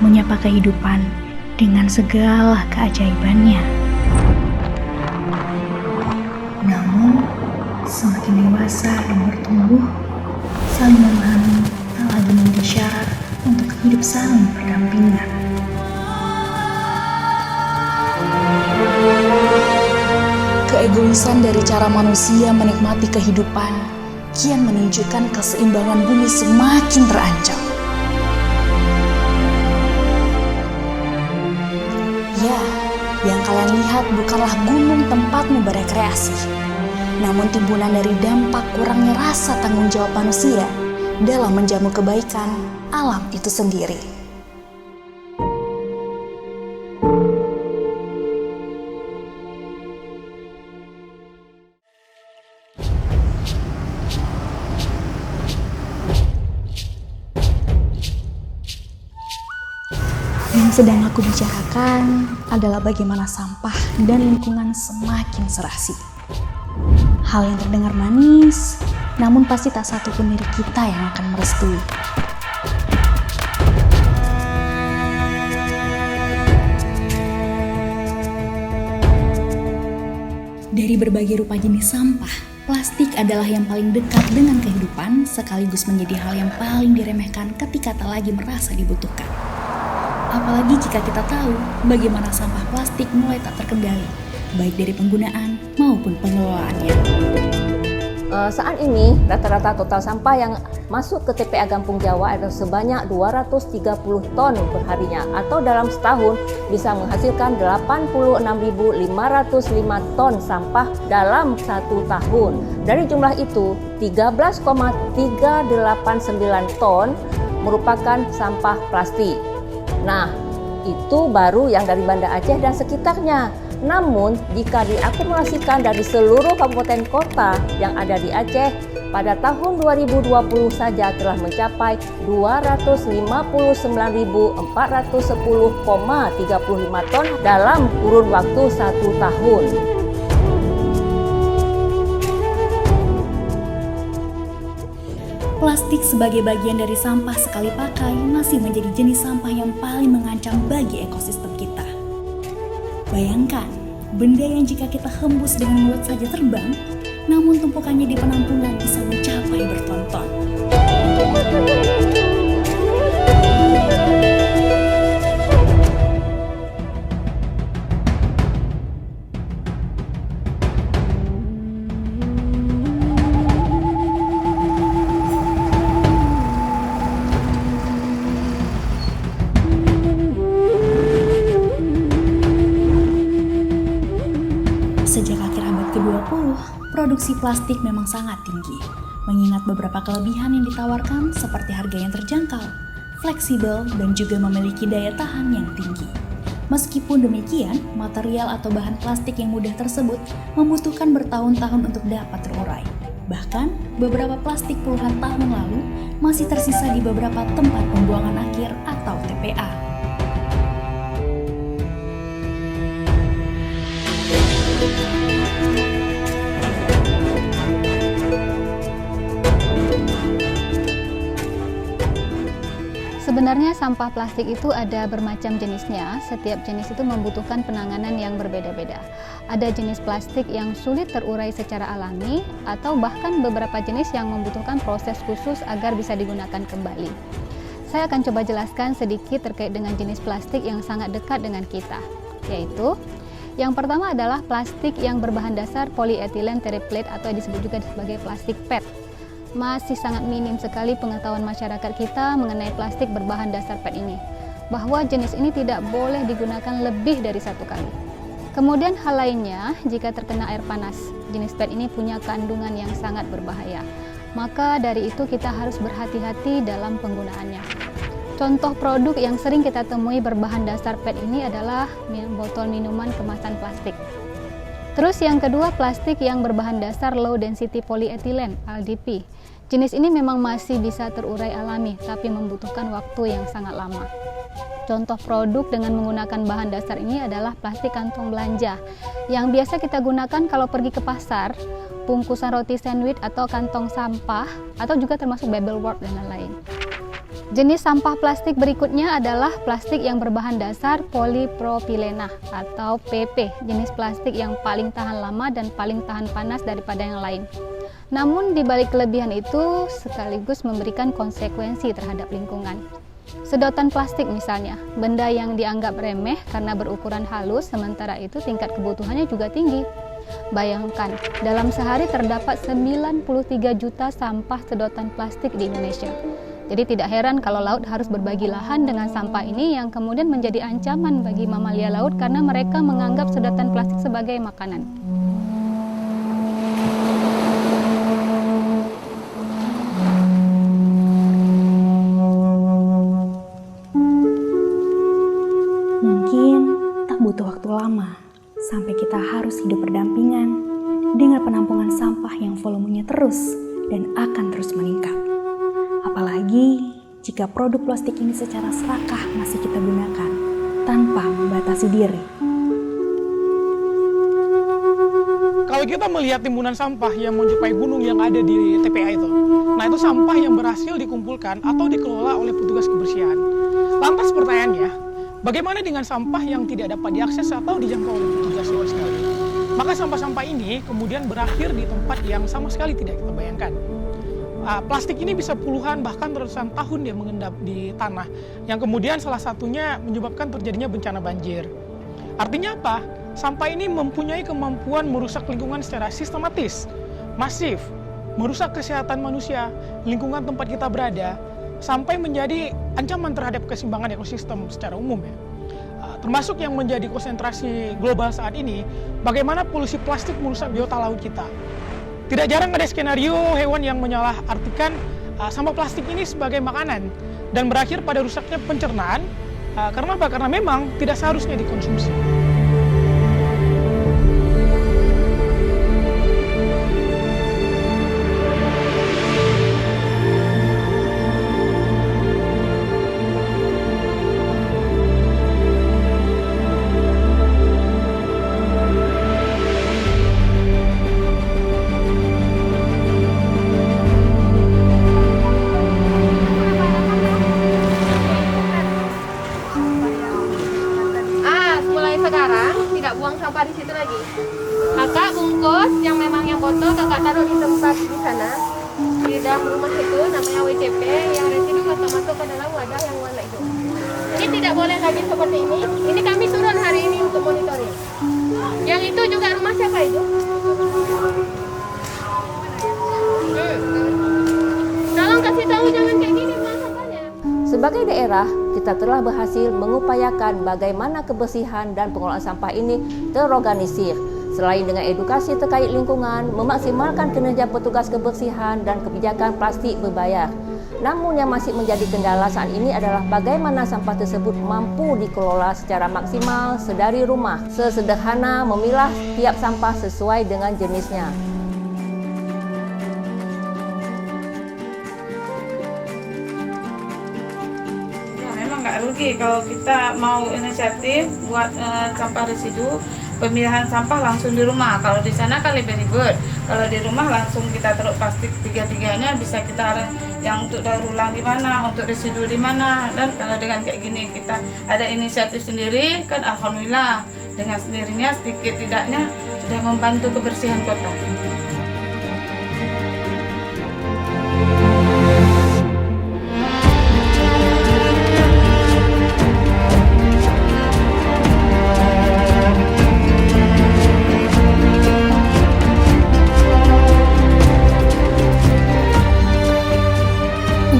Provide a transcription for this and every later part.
menyapa kehidupan dengan segala keajaibannya. Namun, semakin dewasa dan bertumbuh, saling memahami tak lagi menjadi syarat untuk hidup saling berdampingan. Keegoisan dari cara manusia menikmati kehidupan kian menunjukkan keseimbangan bumi semakin terancam. Ya, yang kalian lihat bukanlah gunung tempatmu berekreasi, namun timbunan dari dampak kurangnya rasa tanggung jawab manusia dalam menjamu kebaikan alam itu sendiri. Yang sedang aku bicarakan adalah bagaimana sampah dan lingkungan semakin serasi. Hal yang terdengar manis, namun pasti tak satu pun dari kita yang akan merestui. Dari berbagai rupa jenis sampah, plastik adalah yang paling dekat dengan kehidupan sekaligus menjadi hal yang paling diremehkan ketika tak lagi merasa dibutuhkan. Apalagi jika kita tahu bagaimana sampah plastik mulai tak terkendali, baik dari penggunaan maupun pengelolaannya. Saat ini rata-rata total sampah yang masuk ke TPA Gampung Jawa adalah sebanyak 230 ton perharinya, atau dalam setahun bisa menghasilkan 86.505 ton sampah dalam satu tahun. Dari jumlah itu, 13,389 ton merupakan sampah plastik. Nah, itu baru yang dari Banda Aceh dan sekitarnya. Namun, jika diakumulasikan dari seluruh kabupaten kota yang ada di Aceh, pada tahun 2020 saja telah mencapai 259.410,35 ton dalam kurun waktu 1 tahun. Plastik sebagai bagian dari sampah sekali pakai masih menjadi jenis sampah yang paling mengancam bagi ekosistem kita. Bayangkan, benda yang jika kita hembus dengan mulut saja terbang, namun tumpukannya di penampungan bisa mencapai berton-ton. Sejak akhir abad ke-20, produksi plastik memang sangat tinggi, mengingat beberapa kelebihan yang ditawarkan seperti harga yang terjangkau, fleksibel, dan juga memiliki daya tahan yang tinggi. Meskipun demikian, material atau bahan plastik yang mudah tersebut membutuhkan bertahun-tahun untuk dapat terurai. Bahkan, beberapa plastik puluhan tahun lalu masih tersisa di beberapa tempat pembuangan akhir atau TPA. Sebenarnya sampah plastik itu ada bermacam jenisnya. Setiap jenis itu membutuhkan penanganan yang berbeda-beda. Ada jenis plastik yang sulit terurai secara alami, atau bahkan beberapa jenis yang membutuhkan proses khusus agar bisa digunakan kembali. Saya akan coba jelaskan sedikit terkait dengan jenis plastik yang sangat dekat dengan kita, yaitu yang pertama adalah plastik yang berbahan dasar polyethylene terephthalate atau disebut juga sebagai plastik PET. Masih sangat minim sekali pengetahuan masyarakat kita mengenai plastik berbahan dasar PET ini, bahwa jenis ini tidak boleh digunakan lebih dari 1 kali. Kemudian hal lainnya, jika terkena air panas, jenis PET ini punya kandungan yang sangat berbahaya. Maka dari itu kita harus berhati-hati dalam penggunaannya. Contoh produk yang sering kita temui berbahan dasar PET ini adalah botol minuman kemasan plastik. Terus yang kedua, plastik yang berbahan dasar low density polyethylene (LDP). Jenis ini memang masih bisa terurai alami, tapi membutuhkan waktu yang sangat lama. Contoh produk dengan menggunakan bahan dasar ini adalah plastik kantong belanja, yang biasa kita gunakan kalau pergi ke pasar, bungkusan roti sandwich atau kantong sampah, atau juga termasuk Babelwort dan lain-lain. Jenis sampah plastik berikutnya adalah plastik yang berbahan dasar polipropilena atau PP, jenis plastik yang paling tahan lama dan paling tahan panas daripada yang lain. Namun di balik kelebihan itu sekaligus memberikan konsekuensi terhadap lingkungan. Sedotan plastik misalnya, benda yang dianggap remeh karena berukuran halus, sementara itu tingkat kebutuhannya juga tinggi. Bayangkan, dalam sehari terdapat 93 juta sampah sedotan plastik di Indonesia. Jadi tidak heran kalau laut harus berbagi lahan dengan sampah ini yang kemudian menjadi ancaman bagi mamalia laut karena mereka menganggap sedotan plastik sebagai makanan. Mungkin tak butuh waktu lama sampai kita harus hidup berdampingan dengan penampungan sampah yang volumenya terus dan akan terus meningkat. Apalagi jika produk plastik ini secara serakah masih kita gunakan tanpa membatasi diri. Kalau kita melihat timbunan sampah yang menyerupai gunung yang ada di TPA itu, nah itu sampah yang berhasil dikumpulkan atau dikelola oleh petugas kebersihan. Lantas pertanyaannya, bagaimana dengan sampah yang tidak dapat diakses atau dijangkau oleh petugas sama sekali? Maka sampah-sampah ini kemudian berakhir di tempat yang sama sekali tidak kita bayangkan. Plastik ini bisa puluhan bahkan ratusan tahun dia mengendap di tanah, yang kemudian salah satunya menyebabkan terjadinya bencana banjir. Artinya apa? Sampah ini mempunyai kemampuan merusak lingkungan secara sistematis, masif, merusak kesehatan manusia, lingkungan tempat kita berada, sampai menjadi ancaman terhadap keseimbangan ekosistem secara umum ya. Termasuk yang menjadi konsentrasi global saat ini, bagaimana polusi plastik merusak biota laut kita. Tidak jarang ada skenario hewan yang menyalahartikan sampah plastik ini sebagai makanan dan berakhir pada rusaknya pencernaan. Karena apa? Karena memang tidak seharusnya dikonsumsi. Buang sampah di situ lagi. Kakak bungkus yang memang yang botol kakak taruh di tempat di sana di dalam rumah itu namanya WCP, yang residu kakak masuk ke dalam wadah yang warna hijau. Ini tidak boleh lagi seperti ini. Ini kami turun hari ini untuk monitoring. Yang itu juga rumah siapa itu? Tolong kasih tahu jangan kayak gini buang sampahnya. Sebagai daerah, kita telah berhasil mengupayakan bagaimana kebersihan dan pengelolaan sampah ini terorganisir. Selain dengan edukasi terkait lingkungan, memaksimalkan kinerja petugas kebersihan dan kebijakan plastik berbayar. Namun yang masih menjadi kendala saat ini adalah bagaimana sampah tersebut mampu dikelola secara maksimal sedari rumah. Sesederhana memilah tiap sampah sesuai dengan jenisnya. Nggak rugi kalau kita mau inisiatif buat sampah residu, pemilihan sampah langsung di rumah. Kalau di sana kan lebih ribet. Kalau di rumah langsung kita taruh plastik tiga-tiganya, bisa kita yang untuk daur ulang di mana, untuk residu di mana. Dan kalau dengan kayak gini kita ada inisiatif sendiri, kan alhamdulillah dengan sendirinya sedikit tidaknya sudah membantu kebersihan kota.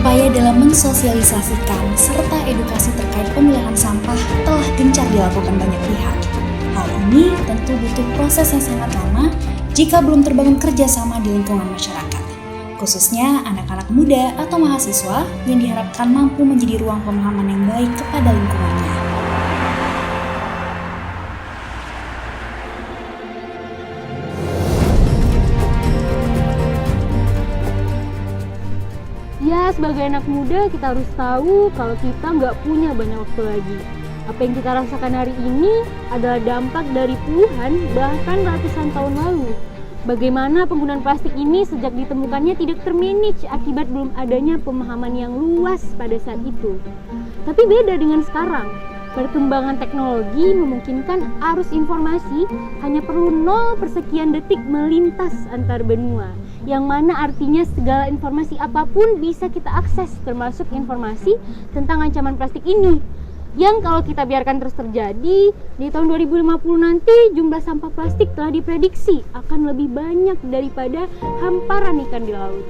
Upaya dalam mensosialisasikan serta edukasi terkait pemilahan sampah telah gencar dilakukan banyak pihak. Hal ini tentu butuh proses yang sangat lama jika belum terbangun kerjasama di lingkungan masyarakat, khususnya anak-anak muda atau mahasiswa yang diharapkan mampu menjadi ruang pemahaman yang baik kepada lingkungannya. sebagai anak muda kita harus tahu kalau kita nggak punya banyak waktu lagi. Apa yang kita rasakan hari ini adalah dampak dari puluhan bahkan ratusan tahun lalu. Bagaimana penggunaan plastik ini sejak ditemukannya tidak termanage akibat belum adanya pemahaman yang luas pada saat itu. Tapi beda dengan sekarang. Perkembangan teknologi memungkinkan arus informasi hanya perlu 0 persekian detik melintas antar benua, yang mana artinya segala informasi apapun bisa kita akses, termasuk informasi tentang ancaman plastik ini. Yang kalau kita biarkan terus terjadi, di tahun 2050 nanti jumlah sampah plastik telah diprediksi akan lebih banyak daripada hamparan ikan di laut.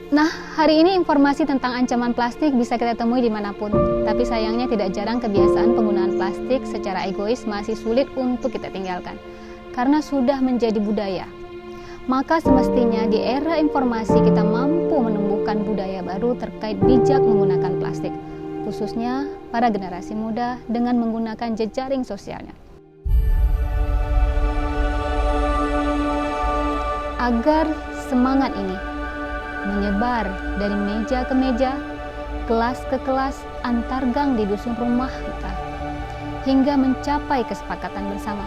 Nah, hari ini informasi tentang ancaman plastik bisa kita temui dimanapun. Tapi sayangnya tidak jarang kebiasaan penggunaan plastik secara egois masih sulit untuk kita tinggalkan. Karena sudah menjadi budaya. Maka semestinya di era informasi kita mampu menumbuhkan budaya baru terkait bijak menggunakan plastik. Khususnya para generasi muda dengan menggunakan jejaring sosialnya. Agar semangat ini menyebar dari meja ke meja, kelas ke kelas, antar gang di dusun rumah kita, hingga mencapai kesepakatan bersama.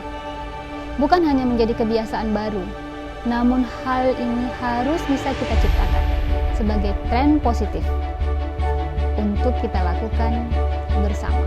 Bukan hanya menjadi kebiasaan baru, namun hal ini harus bisa kita ciptakan sebagai tren positif untuk kita lakukan bersama.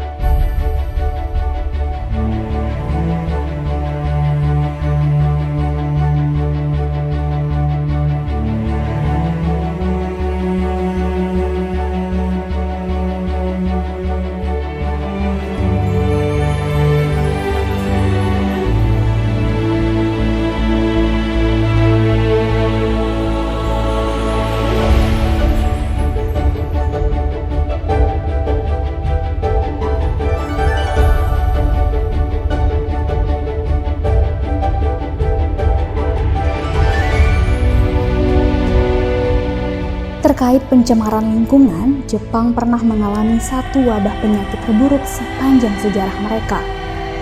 Terkait pencemaran lingkungan, Jepang pernah mengalami satu wabah penyakit terburuk sepanjang sejarah mereka.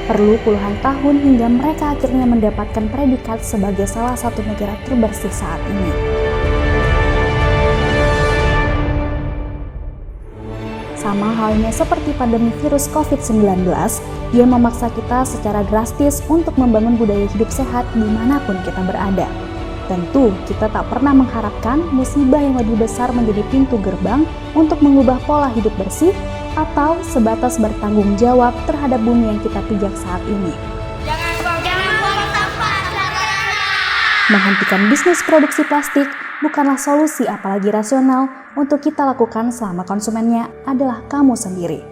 Perlu puluhan tahun hingga mereka akhirnya mendapatkan predikat sebagai salah satu negara terbersih saat ini. Sama halnya seperti pandemi virus COVID-19 yang memaksa kita secara drastis untuk membangun budaya hidup sehat dimanapun kita berada. Tentu, kita tak pernah mengharapkan musibah yang lebih besar menjadi pintu gerbang untuk mengubah pola hidup bersih atau sebatas bertanggung jawab terhadap bumi yang kita pijak saat ini. Jangan buang sampah sembarangan. Menghentikan bisnis produksi plastik bukanlah solusi apalagi rasional untuk kita lakukan selama konsumennya adalah kamu sendiri.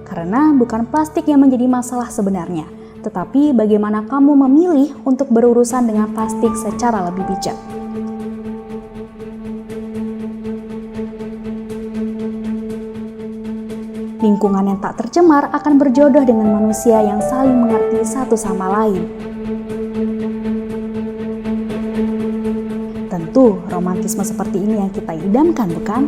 Karena bukan plastik yang menjadi masalah sebenarnya, tetapi bagaimana kamu memilih untuk berurusan dengan plastik secara lebih bijak. Lingkungan yang tak tercemar akan berjodoh dengan manusia yang saling mengerti satu sama lain. Tentu, romantisme seperti ini yang kita idamkan, bukan?